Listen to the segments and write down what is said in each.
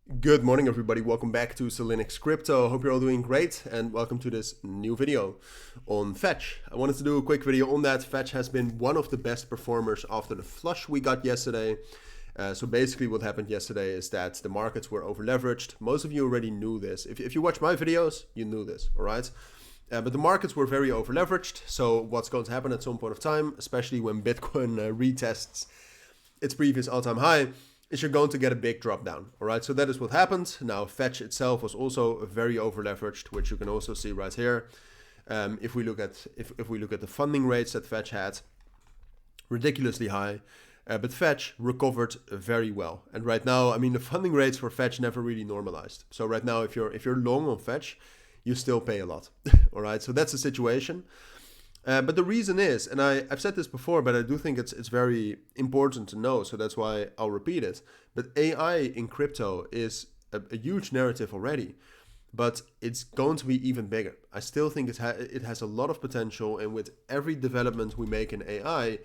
Good morning, everybody. Welcome back to Cilinix Crypto. Hope you're all doing great, and welcome to this new video on Fetch. I wanted to do a quick video on that. Fetch has been one of the best performers after the flush we got yesterday. So basically what happened yesterday is that the markets were over leveraged. Most of you already knew this. If you watch my videos, you knew this, all right? But the markets were very over leveraged. So what's going to happen at some point of time, especially when Bitcoin retests its previous all-time high, is you're going to get a big drop down. All right, so that is what happened. Now, Fetch itself was also very over leveraged, which you can also see right here. If we look at the funding rates that Fetch had, ridiculously high, but Fetch recovered very well. And right now, I mean, the funding rates for Fetch never really normalized. So right now, if you're long on Fetch, you still pay a lot. All right, so that's the situation. But the reason is, and I've said this before, but I do think it's very important to know, so that's why I'll repeat it. But AI in crypto is a huge narrative already, but it's going to be even bigger. I still think it has a lot of potential, and with every development we make in AI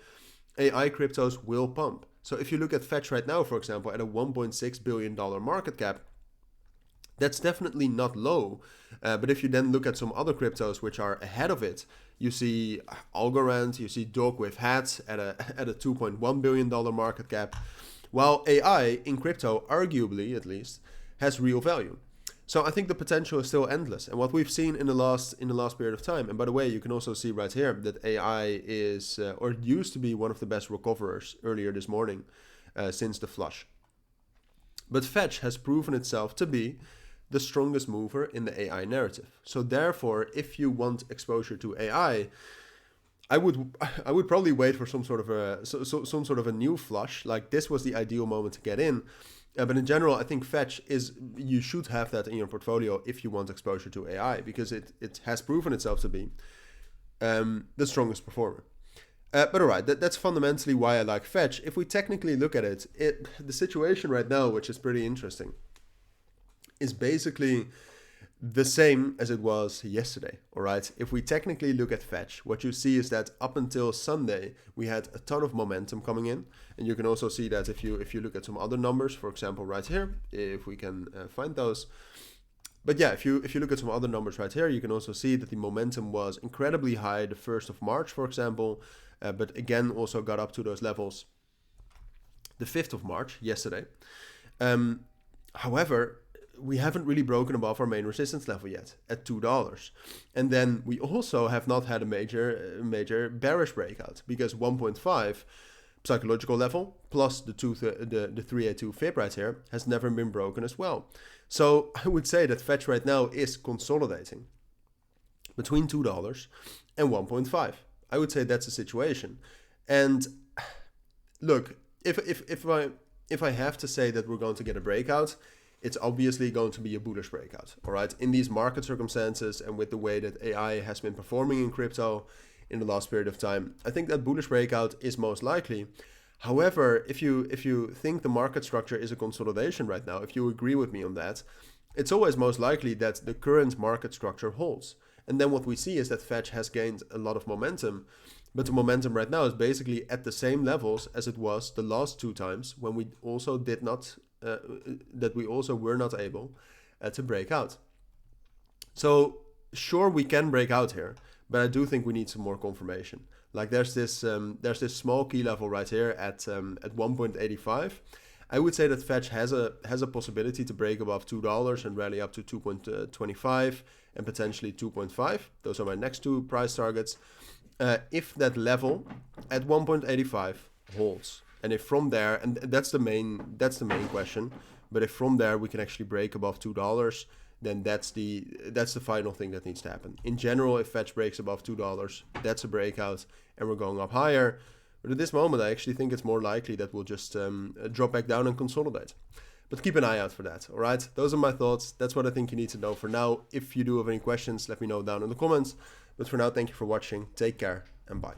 cryptos will pump. So if you look at Fetch right now, for example, at a $1.6 billion market cap, that's definitely not low. But if you then look at some other cryptos which are ahead of it, you see Algorand, you see Dog with Hats at a $2.1 billion market cap, while AI in crypto, arguably at least, has real value. So I think the potential is still endless. And what we've seen in the last period of time, and by the way, you can also see right here that AI is, or used to be, one of the best recoverers earlier this morning since the flush. But Fetch has proven itself to be the strongest mover in the AI narrative. So therefore, if you want exposure to AI, I would probably wait for some sort of a new flush. Like, this was the ideal moment to get in. But in general, I think Fetch you should have that in your portfolio if you want exposure to AI, because it has proven itself to be the strongest performer. But all right, that's fundamentally why I like Fetch. If we technically look at it, the situation right now, which is pretty interesting, is basically the same as it was yesterday, all right? If we technically look at Fetch, what you see is that up until Sunday, we had a ton of momentum coming in. And you can also see that if you look at some other numbers, for example, right here, if we can find those. But yeah, if you look at some other numbers right here, you can also see that the momentum was incredibly high the 1st of March, for example, but again, also got up to those levels the 5th of March, yesterday. However, we haven't really broken above our main resistance level yet at $2. And then we also have not had a major bearish breakout, because 1.5 psychological level plus the 382 fib right here has never been broken as well. So I would say that Fetch right now is consolidating between $2 and 1.5. I would say that's the situation. And look, if I have to say that we're going to get a breakout, it's obviously going to be a bullish breakout, all right? In these market circumstances and with the way that AI has been performing in crypto in the last period of time, I think that bullish breakout is most likely. However, if you think the market structure is a consolidation right now, if you agree with me on that, it's always most likely that the current market structure holds. And then what we see is that Fetch has gained a lot of momentum, but the momentum right now is basically at the same levels as it was the last two times when we also did not were not able to break out. So sure, we can break out here, but I do think we need some more confirmation. Like, there's this small key level right here at 1.85. I would say that Fetch has a possibility to break above $2 and rally up to 2.25 and potentially 2.5. Those are my next two price targets. If that level at 1.85 holds, and if from there, and that's the main question, but if from there we can actually break above $2, then that's the final thing that needs to happen. In general, if Fetch breaks above $2, that's a breakout and we're going up higher. But at this moment, I actually think it's more likely that we'll just drop back down and consolidate. But keep an eye out for that, all right? Those are my thoughts. That's what I think you need to know for now. If you do have any questions, let me know down in the comments. But for now, thank you for watching. Take care and bye.